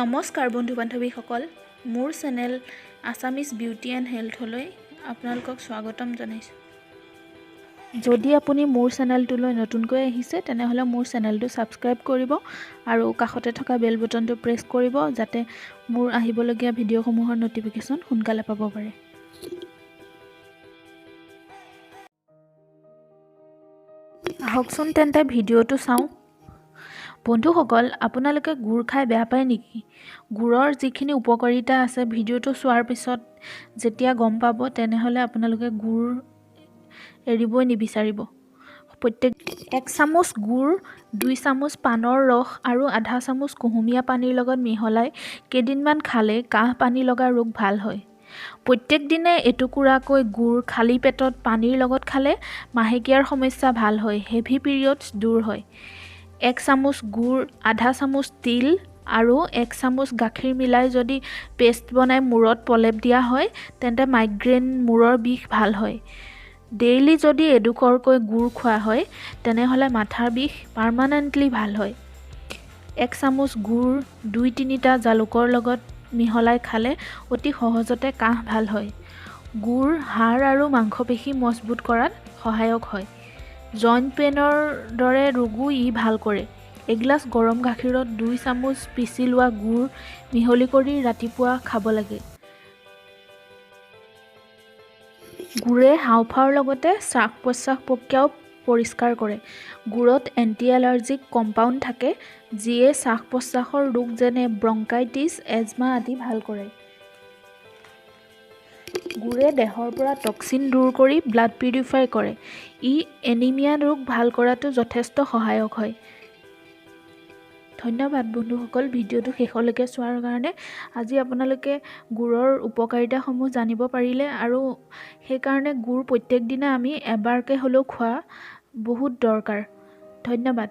নমস্কাৰ বন্ধু বান্ধৱীসকল, মোৰ চেনেল আছামিজ বিউটি এণ্ড হেল্থলৈ আপোনালোকক স্বাগতম জনাইছোঁ। যদি আপুনি মোৰ চেনেলটোলৈ নতুনকৈ আহিছে তেনেহ'লে মোৰ চেনেলটো ছাবস্ক্ৰাইব কৰিব আৰু কাষতে থকা বেল বটনটো প্ৰেছ কৰিব যাতে মোৰ আহিবলগীয়া ভিডিঅ'সমূহৰ ন'টিফিকেশ্যন সোনকালে পাব পাৰে। আহকচোন তেন্তে ভিডিঅ'টো চাওঁ। বন্ধুসকল, আপোনালোকে গুড় খাই বেয়া পায় নেকি? গুড়ৰ যিখিনি উপকাৰিতা আছে ভিডিঅ'টো চোৱাৰ পিছত যেতিয়া গম পাব তেনেহ'লে আপোনালোকে গুড় এৰিবই নিবিচাৰিব। প্ৰত্যেক 1 চামুচ গুড় 2 চামুচ পানৰ ৰস আৰু আধা চামুচ কুহুমীয়া পানীৰ লগত মিহলাই কেইদিনমান খালে কাহ পানী লগা ৰোগ ভাল হয়। প্ৰত্যেক দিনে এটুকুৰাকৈ গুড় খালী পেটত পানীৰ লগত খালে মাহেকীয়াৰ সমস্যা ভাল হয়, হেভি পিৰিয়ডছ দূৰ হয়। 1 চামুচ গুড়, আধা চামুচ তিল আৰু 1 চামুচ গাখীৰ মিলাই যদি পেষ্ট বনাই মূৰত প্ৰলেপ দিয়া হয় তেন্তে মাইগ্ৰেইন মূৰৰ বিষ ভাল হয়। ডেইলি যদি এডোখৰকৈ গুড় খোৱা হয় তেনেহ'লে মাথাৰ বিষ পাৰ্মানেণ্টলি ভাল হয়। 1 চামুচ গুড় 2-3টা জালুকৰ লগত মিহলাই খালে অতি সহজতে কাহ ভাল হয়। গুড় হাড় আৰু মাংসপেশী মজবুত কৰাত সহায়ক হয়। জইণ্ট পেইনৰ দৰে ৰোগো ই ভাল কৰে। এগিলাচ গৰম গাখীৰত 2 চামুচ পিচি লোৱা গুড় মিহলি কৰি ৰাতিপুৱা খাব লাগে। গুড়ে হাঁওফাঁওৰ লগতে শ্বাস-প্ৰশ্বাস প্ৰক্ৰিয়াও পৰিষ্কাৰ কৰে। গুড়ত এণ্টি এলাৰ্জিক কম্পাউণ্ড থাকে যিয়ে শ্বাস-প্ৰশ্বাসৰ ৰোগ যেনে ব্ৰংকাইটিছ, এজমা আদি ভাল কৰে। গুড়ে দেহৰ পৰা টক্সিন দূৰ কৰি ব্লাড পিউৰিফাই কৰে। ই এনিমিয়া ৰোগ ভাল কৰাটো যথেষ্ট সহায়ক হয়। ধন্যবাদ বন্ধুসকল, ভিডিঅ'টো শেষলৈকে চোৱাৰ কাৰণে। আজি আপোনালোকে গুড়ৰ উপকাৰিতাসমূহ জানিব পাৰিলে আৰু সেইকাৰণে গুড় প্ৰত্যেক দিনে আমি এবাৰকৈ হ'লেও খোৱা বহুত দৰকাৰ। ধন্যবাদ।